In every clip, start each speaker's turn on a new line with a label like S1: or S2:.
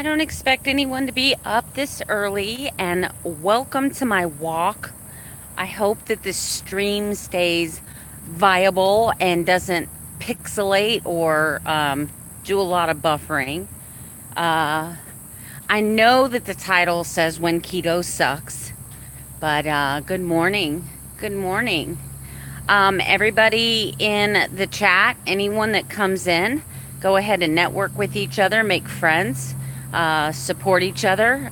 S1: I don't expect anyone to be up this early, and welcome to my walk. I hope that this stream stays viable and doesn't pixelate or do a lot of buffering. Uh, I know that the title says When Keto Sucks, but good morning. Good morning. Everybody in the chat, anyone that comes in, go ahead and network with each other, make friends, support each other.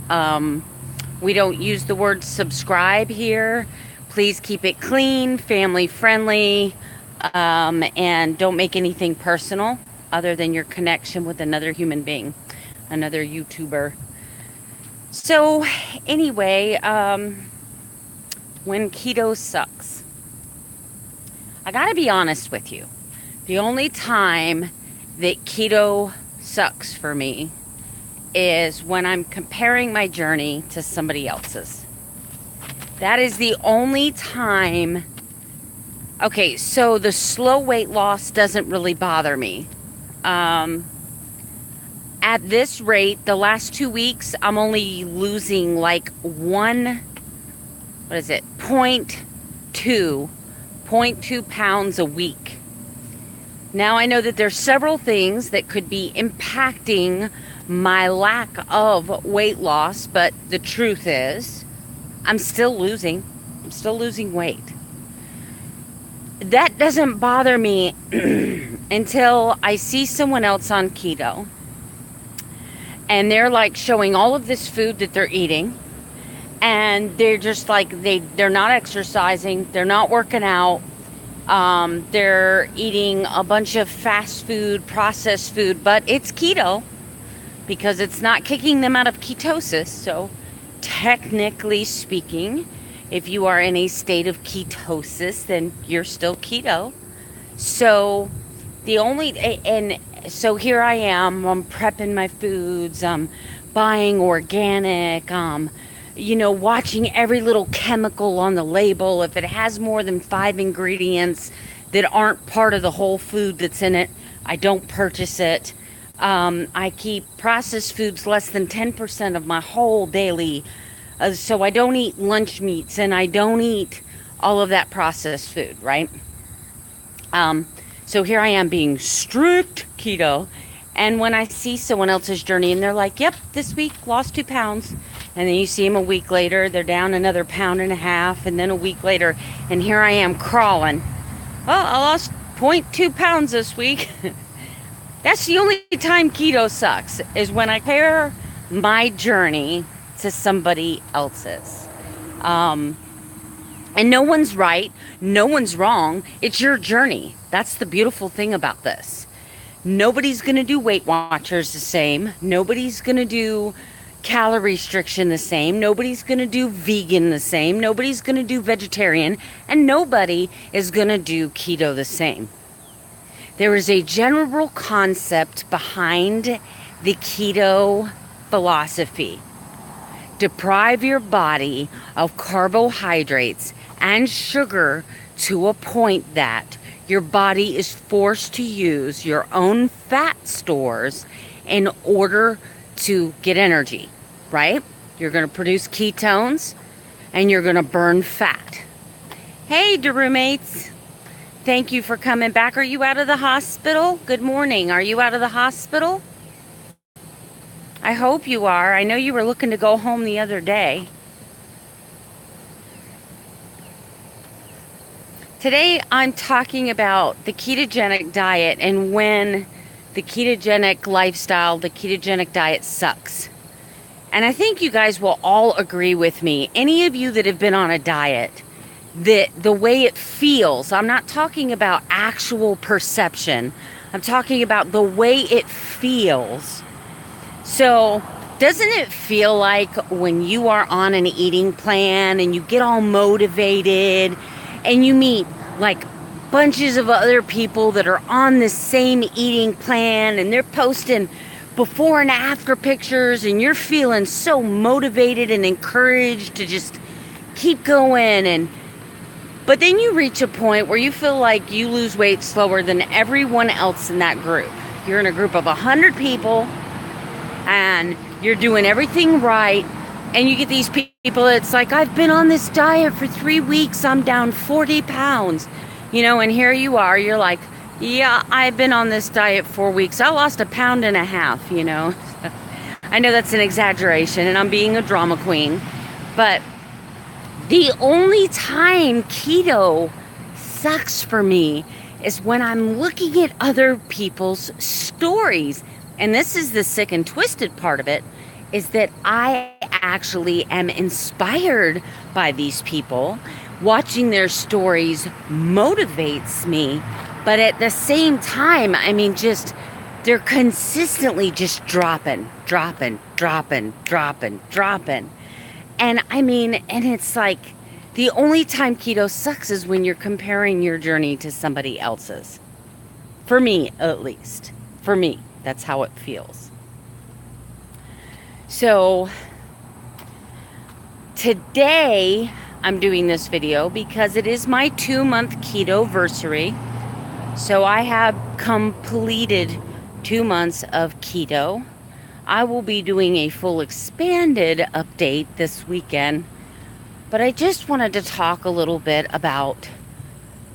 S1: We don't use the word subscribe here. Please keep it clean, family friendly, and don't make anything personal other than your connection with another human being, another YouTuber. So, anyway, when keto sucks. I gotta be honest with you. The only time that keto sucks for me is when I'm comparing my journey to somebody else's. That is the only time. Okay, so the slow weight loss doesn't really bother me. At this rate, the last 2 weeks, I'm only losing like point two pounds a week. Now I know that there's several things that could be impacting my lack of weight loss, but the truth is I'm still losing weight. That doesn't bother me until I see someone else on keto and they're like showing all of this food that they're eating, and they're just like they're not exercising, they're not working out, they're eating a bunch of fast food, processed food, but it's keto because it's not kicking them out of ketosis. So technically speaking, if you are in a state of ketosis, then you're still keto. So so here I am, I'm prepping my foods, I'm buying organic, watching every little chemical on the label. If it has more than 5 ingredients that aren't part of the whole food that's in it, I don't purchase it. I keep processed foods less than 10% of my whole daily. So I don't eat lunch meats and I don't eat all of that processed food, right? So here I am being strict keto. And when I see someone else's journey and they're like, yep, this week lost 2 pounds. And then you see them a week later, they're down another 1.5 pounds. And then a week later, and here I am crawling. Well, I lost 0.2 pounds this week. That's the only time keto sucks, is when I compare my journey to somebody else's. And no one's right, no one's wrong. It's your journey. That's the beautiful thing about this. Nobody's going to do Weight Watchers the same. Nobody's going to do calorie restriction the same. Nobody's going to do vegan the same. Nobody's going to do vegetarian. And nobody is going to do keto the same. There is a general concept behind the keto philosophy. Deprive your body of carbohydrates and sugar to a point that your body is forced to use your own fat stores in order to get energy, right? You're going to produce ketones and you're going to burn fat. Hey, roommates. Thank you for coming back. Are you out of the hospital? Good morning. Are you out of the hospital? I hope you are. I know you were looking to go home the other day. Today I'm talking about the ketogenic diet and when the ketogenic lifestyle, the ketogenic diet sucks. And I think you guys will all agree with me. Any of you that have been on a diet, that the way it feels, I'm not talking about actual perception. I'm talking about the way it feels. So, doesn't it feel like when you are on an eating plan and you get all motivated and you meet like bunches of other people that are on the same eating plan and they're posting before and after pictures and you're feeling so motivated and encouraged to just keep going, but then you reach a point where you feel like you lose weight slower than everyone else in that group. You're in a group of 100 people and You're doing everything right. And you get these people, it's like, I've been on this diet for 3 weeks. I'm down 40 pounds. And here you are. You're like, yeah, I've been on this diet 4 weeks. I lost 1.5 pounds. I know that's an exaggeration and I'm being a drama queen. But the only time keto sucks for me is when I'm looking at other people's stories. And this is the sick and twisted part of it, is that I actually am inspired by these people. Watching their stories motivates me. But at the same time, they're consistently just dropping. And it's like, the only time keto sucks is when you're comparing your journey to somebody else's. For me, at least. For me, that's how it feels. So, today, I'm doing this video because it is my 2-month keto-versary. So I have completed 2 months of keto. I will be doing a full expanded update this weekend. But I just wanted to talk a little bit about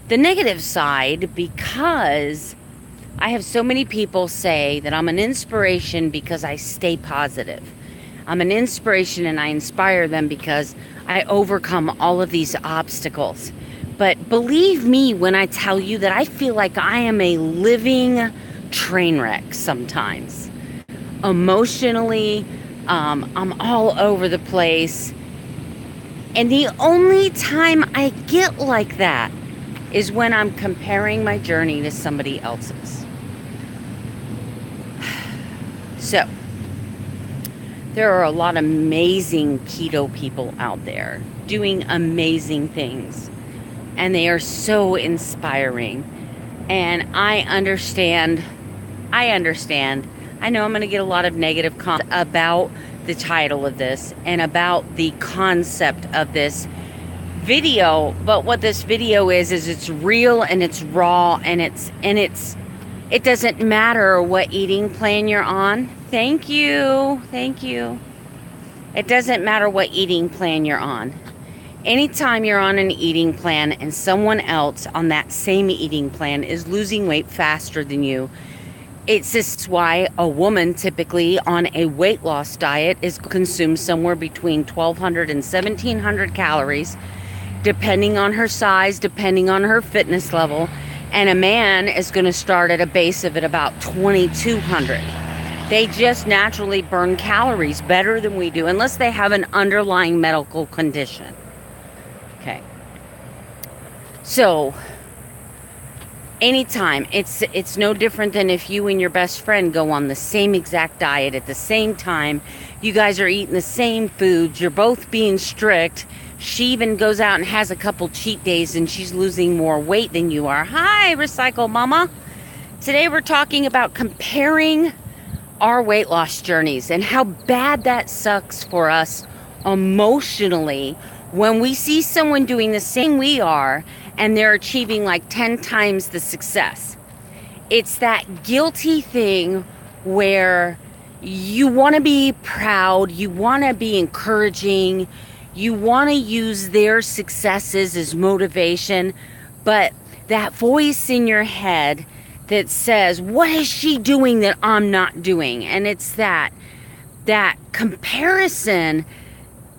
S1: the negative side, because I have so many people say that I'm an inspiration because I stay positive. I'm an inspiration and I inspire them because I overcome all of these obstacles. But believe me when I tell you that I feel like I am a living train wreck sometimes. Emotionally, I'm all over the place. And the only time I get like that is when I'm comparing my journey to somebody else's. So, there are a lot of amazing keto people out there doing amazing things. And they are so inspiring. And I understand. I know I'm going to get a lot of negative comments about the title of this and about the concept of this video. But what this video is it's real and it's raw and it doesn't matter what eating plan you're on. Thank you. It doesn't matter what eating plan you're on. Anytime you're on an eating plan and someone else on that same eating plan is losing weight faster than you, it's just why a woman typically on a weight loss diet is consumed somewhere between 1,200 and 1,700 calories, depending on her size, depending on her fitness level. And a man is going to start at a base of it about 2,200. They just naturally burn calories better than we do, unless they have an underlying medical condition. Okay. So, anytime, it's no different than if you and your best friend go on the same exact diet at the same time. You guys are eating the same foods. You're both being strict. She even goes out and has a couple cheat days and she's losing more weight than you are. Hi, Recycle Mama. Today we're talking about comparing our weight loss journeys and how bad that sucks for us emotionally when we see someone doing the same we are and they're achieving like 10 times the success. It's that guilty thing where you want to be proud, you want to be encouraging, you want to use their successes as motivation, but that voice in your head that says, what is she doing that I'm not doing? And it's that comparison.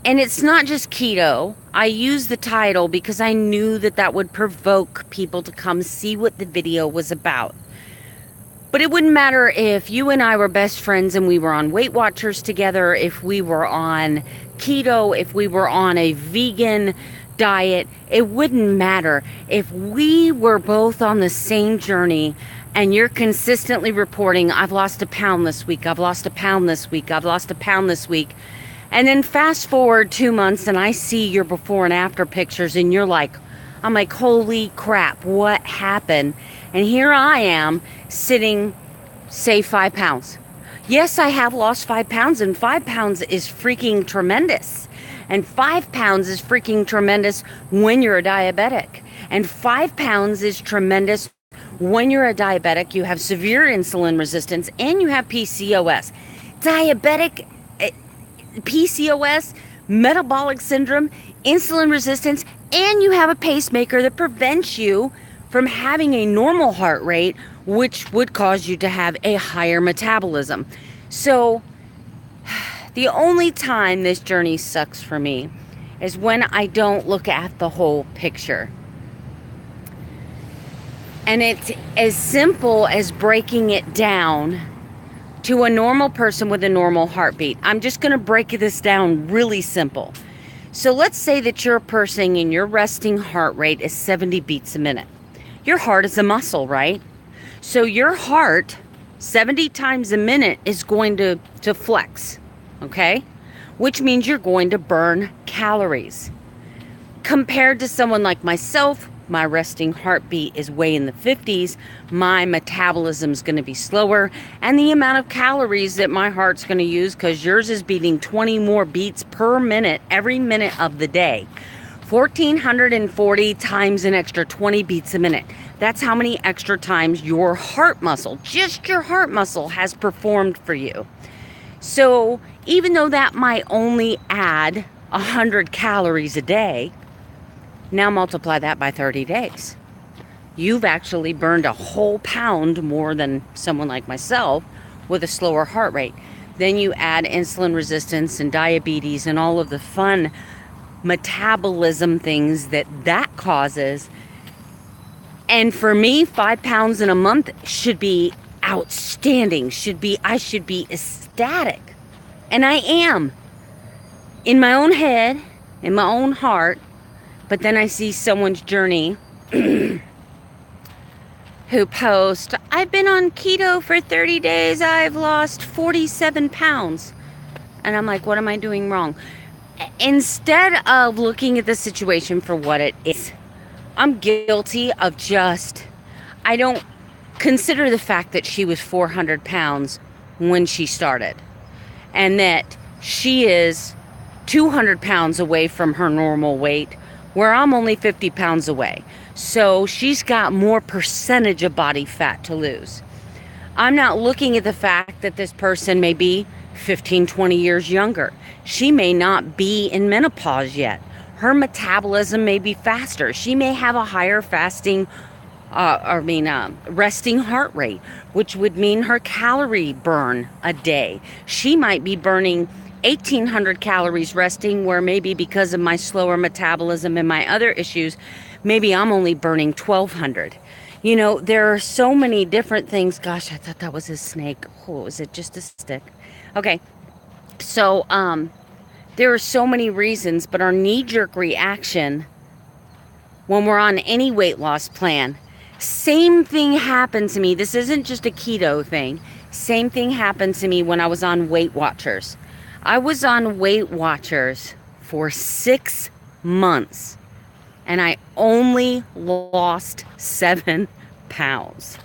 S1: And it's not just keto. I use the title because I knew that would provoke people to come see what the video was about. But it wouldn't matter if you and I were best friends and we were on Weight Watchers together, if we were on keto, if we were on a vegan diet. It wouldn't matter. If we were both on the same journey and you're consistently reporting, I've lost 1 pound this week, I've lost 1 pound this week, I've lost 1 pound this week. And then fast forward 2 months and I see your before and after pictures and I'm like, holy crap, what happened? And here I am sitting, say 5 pounds. Yes, I have lost 5 pounds, and 5 pounds is freaking tremendous. And 5 pounds is freaking tremendous when you're a diabetic. And 5 pounds is tremendous when you're a diabetic, you have severe insulin resistance, and you have PCOS. Diabetic PCOS, metabolic syndrome, insulin resistance, and you have a pacemaker that prevents you from having a normal heart rate, which would cause you to have a higher metabolism. So the only time this journey sucks for me is when I don't look at the whole picture. And it's as simple as breaking it down to a normal person with a normal heartbeat. I'm just going to break this down really simple. So let's say that you're a person and your resting heart rate is 70 beats a minute. Your heart is a muscle, right? So your heart 70 times a minute is going to flex, okay? Which means you're going to burn calories. Compared to someone like myself, my resting heartbeat is way in the 50s. My metabolism is going to be slower, and the amount of calories that my heart's going to use, because yours is beating 20 more beats per minute every minute of the day. 1,440 times an extra 20 beats a minute. That's how many extra times your heart muscle, just your heart muscle, has performed for you. So even though that might only add 100 calories a day, now multiply that by 30 days. You've actually burned a whole pound more than someone like myself with a slower heart rate. Then you add insulin resistance and diabetes and all of the fun metabolism things that causes. And for me, 5 pounds in a month should be outstanding. I should be ecstatic. And I am. In my own head, in my own heart. But then I see someone's journey who posts, I've been on keto for 30 days. I've lost 47 pounds. And I'm like, what am I doing wrong? Instead of looking at the situation for what it is, I'm guilty of I don't consider the fact that she was 400 pounds when she started. And that she is 200 pounds away from her normal weight, where I'm only 50 pounds away. So she's got more percentage of body fat to lose. I'm not looking at the fact that this person may be 15, 20 years younger. She may not be in menopause yet. Her metabolism may be faster. She may have a higher resting heart rate, which would mean her calorie burn a day. She might be burning 1,800 calories resting, where maybe because of my slower metabolism and my other issues, maybe I'm only burning 1,200. You know, there are so many different things. Gosh, I thought that was a snake. Oh, was it just a stick? Okay. So, there are so many reasons, but our knee-jerk reaction when we're on any weight loss plan, same thing happened to me. This isn't just a keto thing. Same thing happened to me when I was on Weight Watchers. I was on Weight Watchers for 6 months, and I only lost 7 pounds.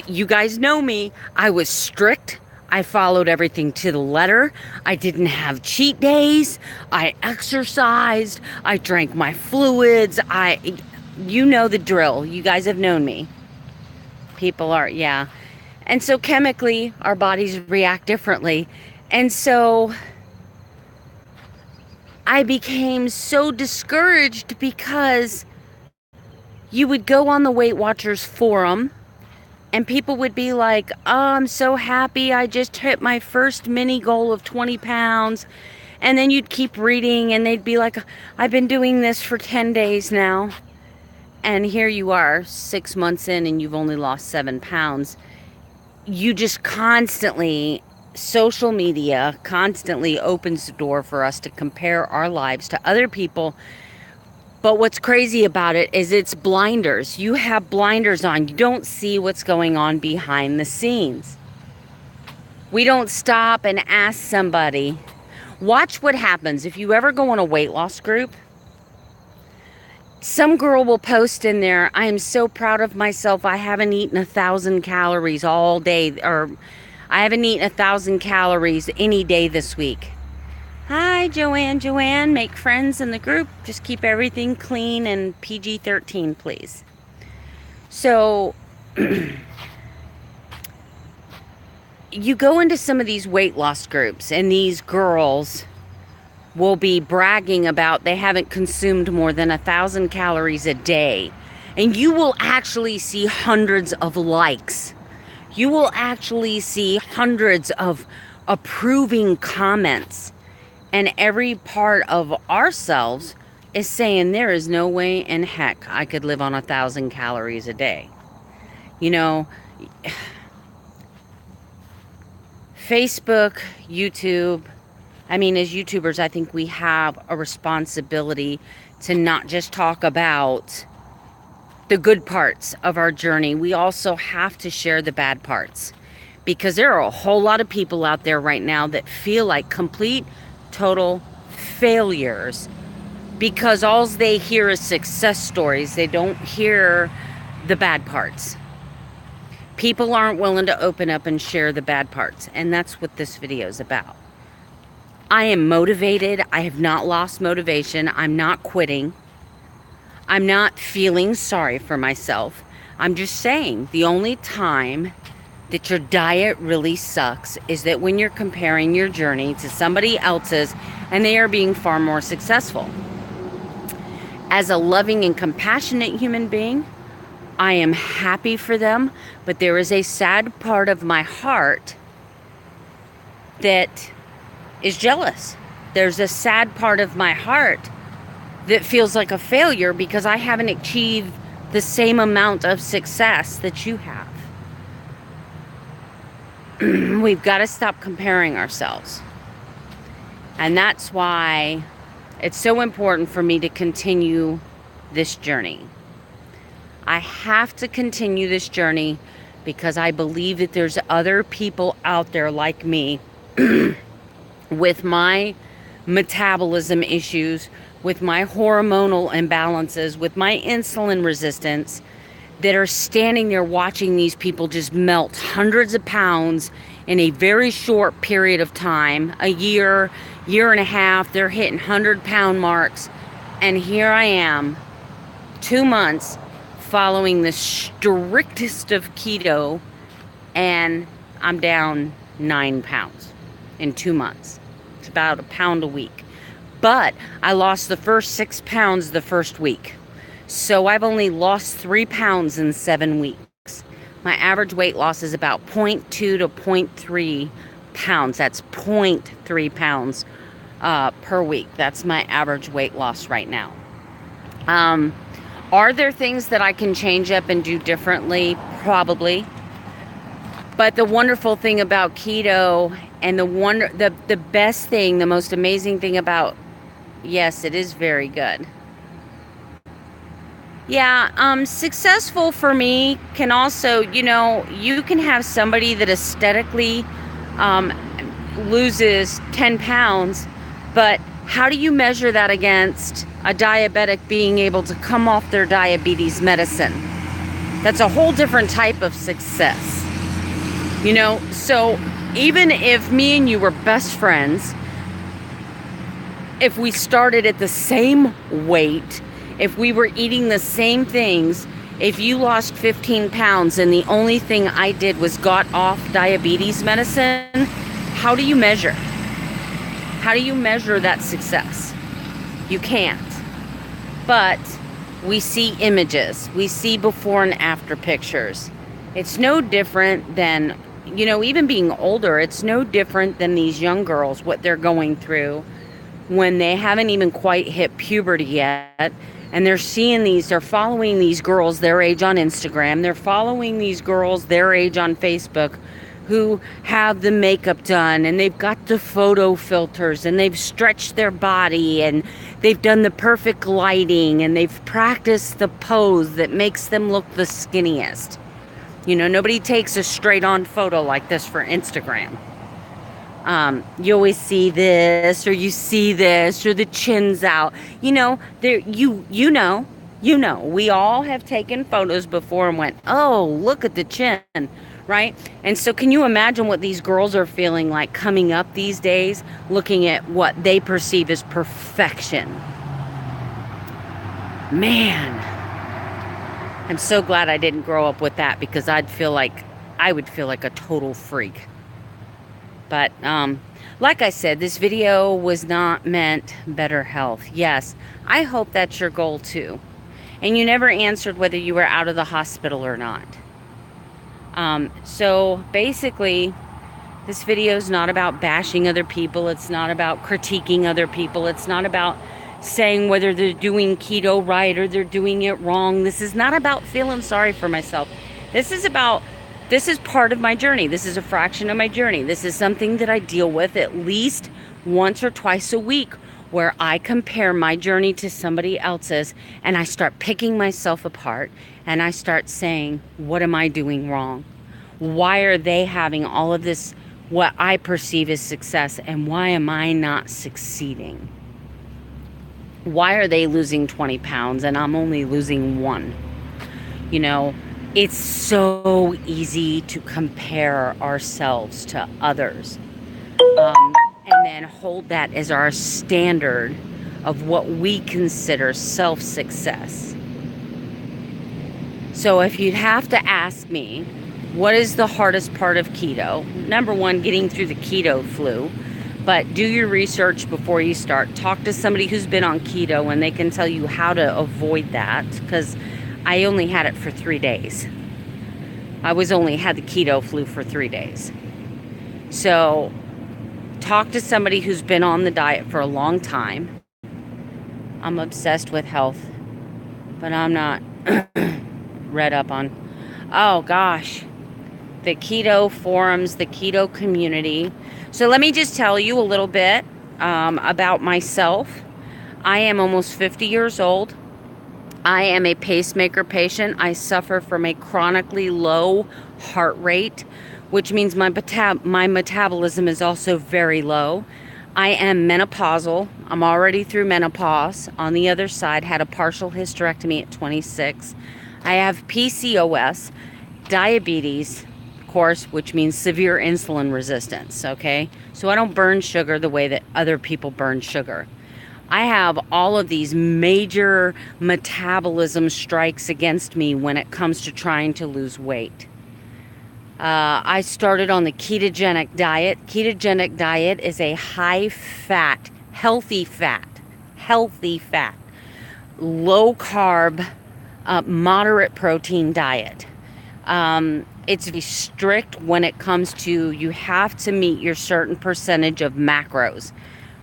S1: You guys know me, I was strict. I followed everything to the letter. I didn't have cheat days. I exercised. I drank my fluids. You know the drill. You guys have known me. Yeah. And so chemically, our bodies react differently. And so I became so discouraged because you would go on the Weight Watchers forum and people would be like, oh, I'm so happy. I just hit my first mini goal of 20 pounds. And then you'd keep reading and they'd be like, I've been doing this for 10 days now. And here you are 6 months in and you've only lost 7 pounds. You just social media constantly opens the door for us to compare our lives to other people. But what's crazy about it is it's blinders. You have blinders on. You don't see what's going on behind the scenes. We don't stop and ask somebody. Watch what happens if you ever go on a weight loss group. Some girl will post in there, I am so proud of myself. I haven't eaten 1,000 calories all day, or I haven't eaten 1,000 calories any day this week. Hi, Joanne, make friends in the group. Just keep everything clean and PG-13, please. So, you go into some of these weight loss groups, and these girls will be bragging about they haven't consumed more than 1,000 calories a day. And you will actually see hundreds of likes. You will actually see hundreds of approving comments. And every part of ourselves is saying there is no way in heck I could live on 1,000 calories a day. You know, Facebook, YouTube, I mean, as YouTubers, I think we have a responsibility to not just talk about the good parts of our journey. We also have to share the bad parts, because there are a whole lot of people out there right now that feel like complete, total failures because all they hear is success stories. They don't hear the bad parts. People aren't willing to open up and share the bad parts, and that's what this video is about. I am motivated. I have not lost motivation. I'm not quitting. I'm not feeling sorry for myself. I'm just saying the only time that your diet really sucks is that when you're comparing your journey to somebody else's and they are being far more successful. As a loving and compassionate human being, I am happy for them, but there is a sad part of my heart that is jealous. There's a sad part of my heart that feels like a failure because I haven't achieved the same amount of success that you have. We've got to stop comparing ourselves. And that's why it's so important for me to continue this journey. I have to continue this journey because I believe that there's other people out there like me with my metabolism issues, with my hormonal imbalances, with my insulin resistance, that are standing there watching these people just melt hundreds of pounds in a very short period of time. A year, year and a half, they're hitting 100-pound marks. And here I am, 2 months, following the strictest of keto, and I'm down 9 pounds in 2 months. It's about a pound a week. But I lost the first 6 pounds the first week. So I've only lost 3 pounds in 7 weeks. My average weight loss is about 0.2 to 0.3 pounds. That's 0.3 pounds per week. That's my average weight loss right now. Are there things that I can change up and do differently? Probably. But the wonderful thing about keto and the best thing, the most amazing thing about, yes, it is very good. Yeah, successful for me can also, you can have somebody that aesthetically loses 10 pounds, but how do you measure that against a diabetic being able to come off their diabetes medicine? That's a whole different type of success. So even if me and you were best friends, if we started at the same weight, if we were eating the same things, if you lost 15 pounds and the only thing I did was got off diabetes medicine, how do you measure? How do you measure that success? You can't. But we see images. We see before and after pictures. It's no different than, even being older, it's no different than these young girls, what they're going through when they haven't even quite hit puberty yet. And they're following these girls their age on Instagram. They're following these girls their age on Facebook who have the makeup done and they've got the photo filters and they've stretched their body and they've done the perfect lighting and they've practiced the pose that makes them look the skinniest. Nobody takes a straight on photo like this for Instagram. You always see this, or you see this, or the chin's out. We all have taken photos before and went, oh, look at the chin, right? And so can you imagine what these girls are feeling like coming up these days, looking at what they perceive as perfection? Man, I'm so glad I didn't grow up with that, because I would feel like a total freak. But like I said, this video was not meant better health. Yes, I hope that's your goal too. And you never answered whether you were out of the hospital or not. So basically, this video is not about bashing other people. It's not about critiquing other people. It's not about saying whether they're doing keto right or they're doing it wrong. This is not about feeling sorry for myself. This is part of my journey. This is a fraction of my journey. This is something that I deal with at least once or twice a week, where I compare my journey to somebody else's and I start picking myself apart and I start saying, what am I doing wrong? Why are they having all of this, what I perceive as success, and why am I not succeeding? Why are they losing 20 pounds and I'm only losing 1? You know, it's so easy to compare ourselves to others. And then hold that as our standard of what we consider self-success. So if you'd have to ask me, what is the hardest part of keto? Number one, getting through the keto flu. But do your research before you start. Talk to somebody who's been on keto and they can tell you how to avoid that, because I only had it for 3 days. I had the keto flu for 3 days. So talk to somebody who's been on the diet for a long time. I'm obsessed with health, but I'm not read up on, oh gosh, the keto forums, the keto community. So let me just tell you a little bit about myself. I am almost 50 years old. I am a pacemaker patient. I suffer from a chronically low heart rate, which means my metabolism is also very low. I am menopausal. I'm already through menopause. On the other side, had a partial hysterectomy at 26. I have PCOS, diabetes, of course, which means severe insulin resistance, okay? So I don't burn sugar the way that other people burn sugar. I have all of these major metabolism strikes against me when it comes to trying to lose weight. I started on the ketogenic diet. Ketogenic diet is a high-fat, healthy fat, low-carb, moderate protein diet. It's very strict when it comes to, you have to meet your certain percentage of macros,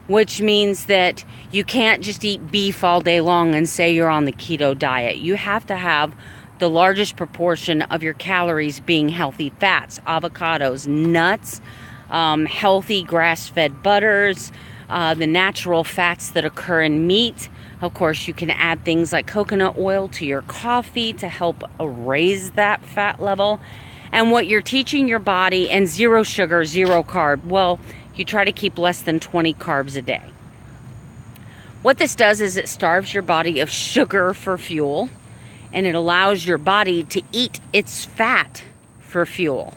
S1: which means that you can't just eat beef all day long and say you're on the keto diet. You have to have the largest proportion of your calories being healthy fats, avocados, nuts, healthy grass-fed butters, the natural fats that occur in meat. Of course, you can add things like coconut oil to your coffee to help raise that fat level. And what you're teaching your body, and zero sugar, zero carb, well, you try to keep less than 20 carbs a day. What this does is it starves your body of sugar for fuel, and it allows your body to eat its fat for fuel.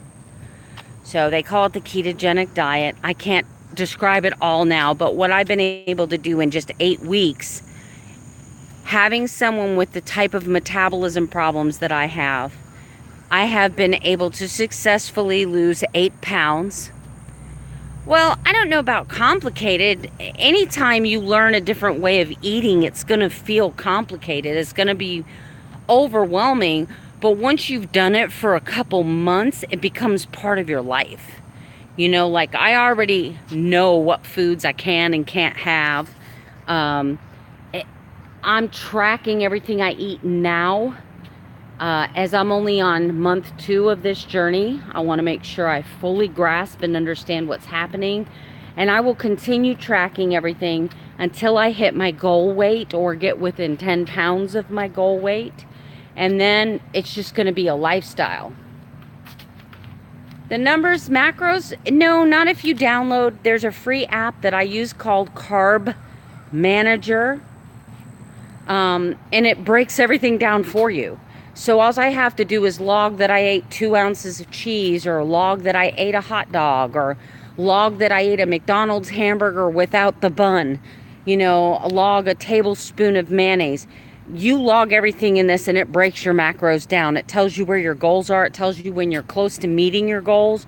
S1: So they call it the ketogenic diet. I can't describe it all now, but what I've been able to do in just 8 weeks, having someone with the type of metabolism problems that I have been able to successfully lose 8 pounds. Well, I don't know about complicated. Anytime you learn a different way of eating, it's going to feel complicated. It's going to be overwhelming. But once you've done it for a couple months, it becomes part of your life. You know, like I already know what foods I can and can't have. I'm tracking everything I eat now. As I'm only on month 2 of this journey, I want to make sure I fully grasp and understand what's happening. And I will continue tracking everything until I hit my goal weight or get within 10 pounds of my goal weight. And then it's just going to be a lifestyle. The numbers, macros, no, not if you download. There's a free app that I use called Carb Manager. And it breaks everything down for you. So all I have to do is log that I ate 2 ounces of cheese, or log that I ate a hot dog, or log that I ate a McDonald's hamburger without the bun. You know, log a tablespoon of mayonnaise. You log everything in this and it breaks your macros down. It tells you where your goals are. It tells you when you're close to meeting your goals.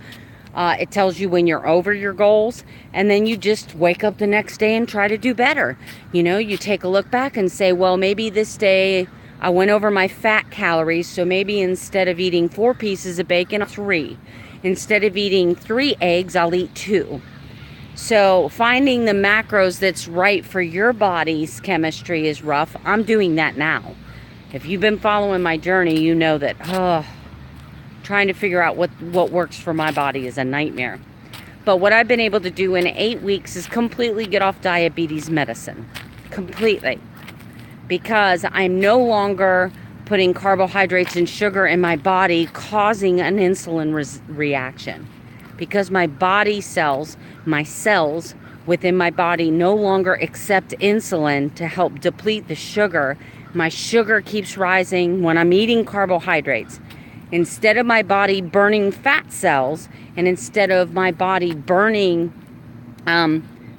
S1: It tells you when you're over your goals, and then you just wake up the next day and try to do better. You know, you take a look back and say, well, maybe this day I went over my fat calories, so maybe instead of eating 4 pieces of bacon, 3. Instead of eating 3 eggs, I'll eat 2. So finding the macros that's right for your body's chemistry is rough. I'm doing that now. If you've been following my journey, you know that trying to figure out what works for my body is a nightmare. But what I've been able to do in 8 weeks is completely get off diabetes medicine. Completely. Because I'm no longer putting carbohydrates and sugar in my body, causing an insulin reaction. Because my body cells, my cells within my body no longer accept insulin to help deplete the sugar. My sugar keeps rising when I'm eating carbohydrates. Instead of my body burning fat cells, and instead of my body burning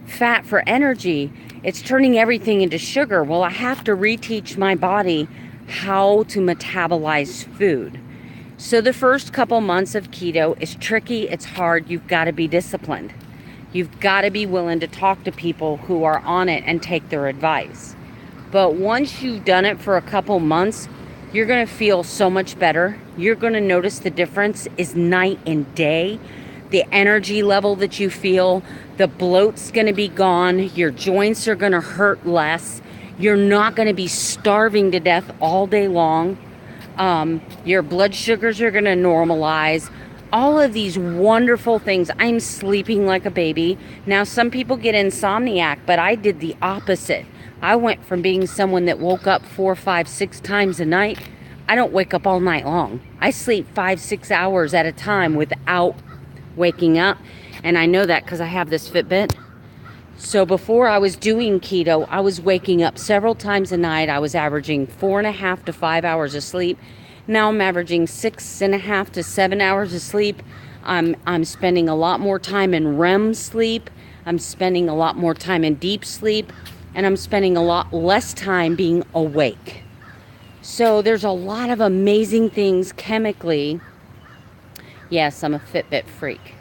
S1: fat for energy, it's turning everything into sugar. Well, I have to reteach my body how to metabolize food. So the first couple months of keto is tricky, it's hard, you've got to be disciplined. You've got to be willing to talk to people who are on it and take their advice. But once you've done it for a couple months, you're going to feel so much better. You're going to notice the difference is night and day. The energy level that you feel, the bloat's going to be gone. Your joints are going to hurt less. You're not going to be starving to death all day long. Your blood sugars are going to normalize. All of these wonderful things. I'm sleeping like a baby. Now, some people get insomniac, but I did the opposite. I went from being someone that woke up 4, 5, 6 times a night. I don't wake up all night long. I sleep 5, 6 hours at a time without waking up. And I know that because I have this Fitbit. So before I was doing keto, I was waking up several times a night. I was averaging 4.5 to 5 hours of sleep. Now I'm averaging 6.5 to 7 hours of sleep. I'm spending a lot more time in REM sleep. I'm spending a lot more time in deep sleep. And I'm spending a lot less time being awake. So there's a lot of amazing things chemically. Yes, I'm a Fitbit freak.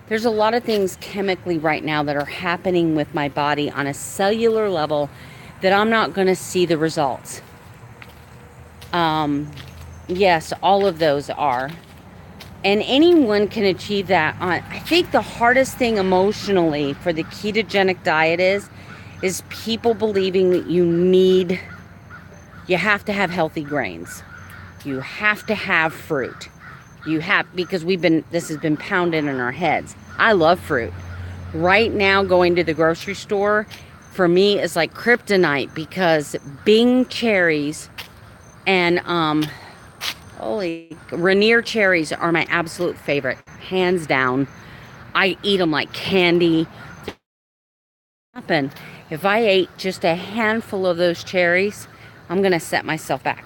S1: There's a lot of things chemically right now that are happening with my body on a cellular level that I'm not going to see the results. Yes, all of those are. And anyone can achieve that. I think the hardest thing emotionally for the ketogenic diet is people believing that you have to have healthy grains. You have to have fruit. Because this has been pounded in our heads. I love fruit. Right now, going to the grocery store, for me, is like kryptonite because Bing cherries and, Rainier cherries are my absolute favorite. Hands down. I eat them like candy. If I ate just a handful of those cherries, I'm going to set myself back.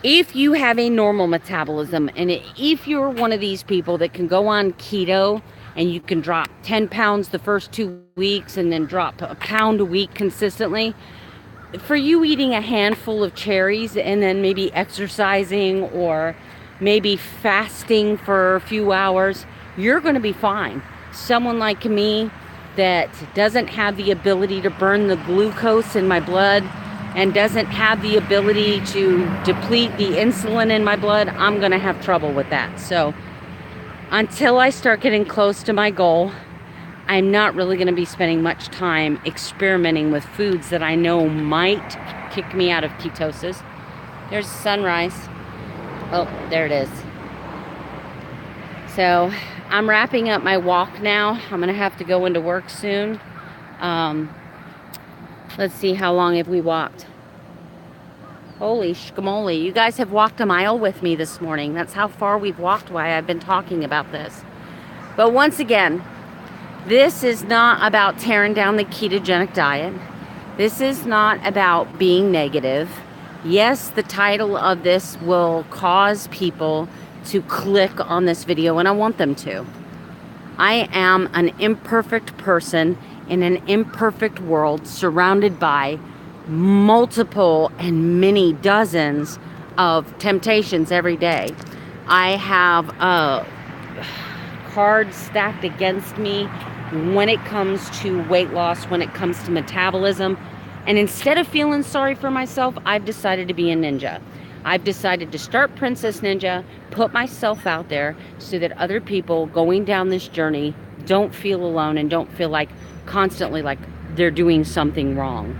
S1: If you have a normal metabolism, and if you're one of these people that can go on keto and you can drop 10 pounds the first 2 weeks and then drop a pound a week consistently, for you eating a handful of cherries and then maybe exercising or maybe fasting for a few hours, you're going to be fine. Someone like me that doesn't have the ability to burn the glucose in my blood and doesn't have the ability to deplete the insulin in my blood, I'm going to have trouble with that. So until I start getting close to my goal, I'm not really going to be spending much time experimenting with foods that I know might kick me out of ketosis. There's sunrise. Oh, there it is. So I'm wrapping up my walk now. I'm going to have to go into work soon. Let's see, how long have we walked? Holy schmoly. You guys have walked a mile with me this morning. That's how far we've walked while I've been talking about this. But once again, this is not about tearing down the ketogenic diet. This is not about being negative. Yes, the title of this will cause people to click on this video, and I want them to. I am an imperfect person in an imperfect world surrounded by multiple and many dozens of temptations every day. I have cards stacked against me when it comes to weight loss, when it comes to metabolism. And instead of feeling sorry for myself, I've decided to be a ninja. I've decided to start Princess Ninja, put myself out there so that other people going down this journey don't feel alone and don't feel like constantly like they're doing something wrong.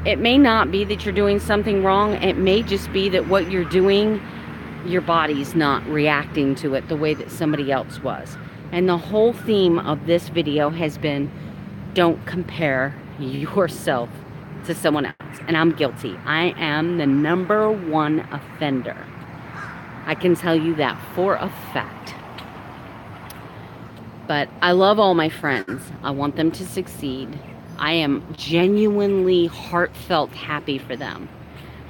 S1: It may not be that you're doing something wrong. It may just be that what you're doing, your body's not reacting to it the way that somebody else was. And the whole theme of this video has been, don't compare yourself to someone else. And I'm guilty. I am the #1 offender. I can tell you that for a fact. But I love all my friends. I want them to succeed. I am genuinely heartfelt happy for them.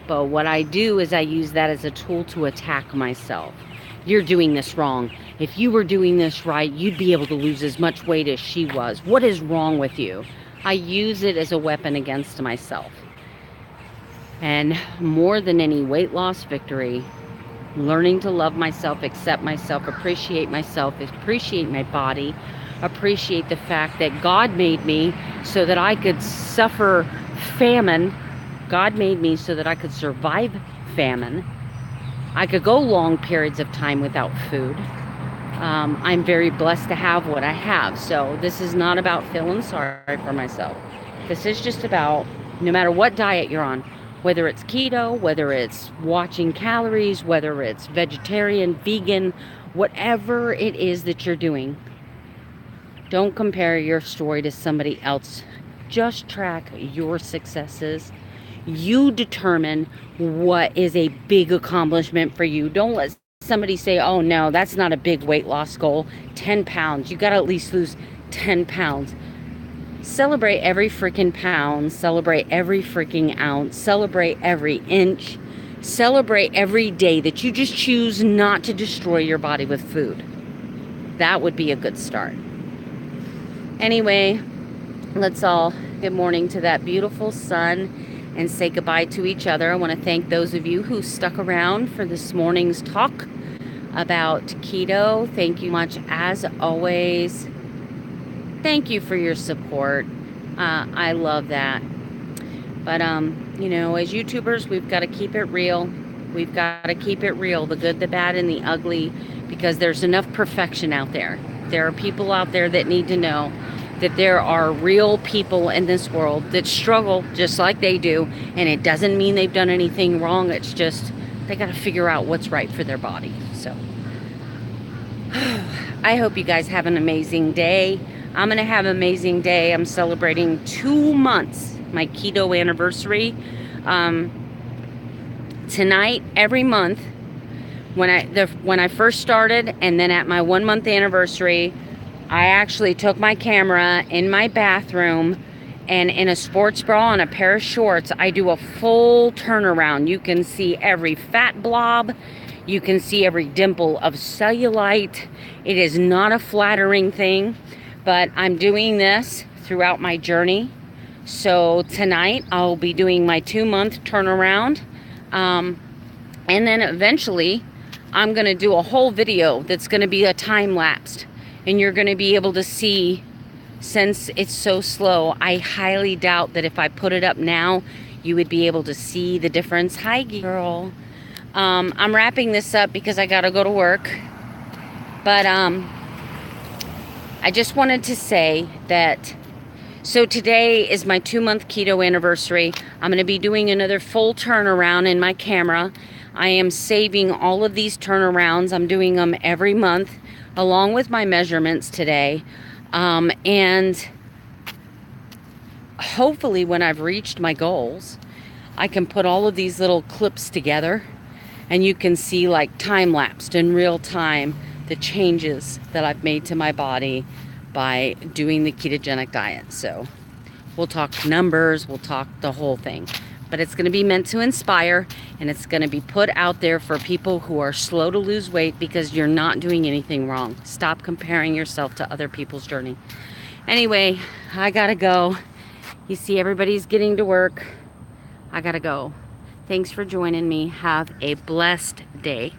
S1: But what I do is I use that as a tool to attack myself. You're doing this wrong. If you were doing this right, you'd be able to lose as much weight as she was. What is wrong with you? I use it as a weapon against myself. And more than any weight loss victory, learning to love myself, accept myself, appreciate my body, appreciate the fact that God made me so that I could suffer famine. God made me so that I could survive famine. I could go long periods of time without food. I'm very blessed to have what I have. So this is not about feeling sorry for myself. This is just about, no matter what diet you're on, whether it's keto, whether it's watching calories, whether it's vegetarian, vegan, whatever it is that you're doing, don't compare your story to somebody else. Just track your successes. You determine what is a big accomplishment for you. Don't let somebody say, oh no, that's not a big weight loss goal. 10 pounds. You got to at least lose 10 pounds. Celebrate every freaking pound. Celebrate every freaking ounce. Celebrate every inch. Celebrate every day that you just choose not to destroy your body with food. That would be a good start. Anyway, let's all good morning to that beautiful sun and say goodbye to each other. I want to thank those of you who stuck around for this morning's talk about keto. Thank you much as always. Thank you for your support. I love that. But, you know, as YouTubers, we've got to keep it real. We've got to keep it real, the good, the bad, and the ugly, because there's enough perfection out there. There are people out there that need to know that there are real people in this world that struggle just like they do, and it doesn't mean they've done anything wrong. It's just they got to figure out what's right for their body. So I hope you guys have an amazing day. I'm gonna have an amazing day. I'm celebrating 2 months, my keto anniversary. Tonight, every month, when I first started, and then at my 1 month anniversary, I actually took my camera in my bathroom, and in a sports bra and a pair of shorts, I do a full turnaround. You can see every fat blob. You can see every dimple of cellulite. It is not a flattering thing, but I'm doing this throughout my journey. So tonight, I'll be doing my 2 month turnaround. And then eventually, I'm going to do a whole video that's going to be a time-lapsed. And you're going to be able to see, since it's so slow, I highly doubt that if I put it up now, you would be able to see the difference. Hi, girl. I'm wrapping this up because I got to go to work. But I just wanted to say that, so today is my 2 month keto anniversary. I'm going to be doing another full turnaround in my camera. I am saving all of these turnarounds. I'm doing them every month, along with my measurements today. And hopefully when I've reached my goals, I can put all of these little clips together and you can see, like, time-lapsed in real time the changes that I've made to my body by doing the ketogenic diet. So we'll talk numbers, we'll talk the whole thing. But it's going to be meant to inspire, and it's going to be put out there for people who are slow to lose weight, because you're not doing anything wrong. Stop comparing yourself to other people's journey. Anyway, I gotta go. You see, everybody's getting to work. I gotta go. Thanks for joining me. Have a blessed day.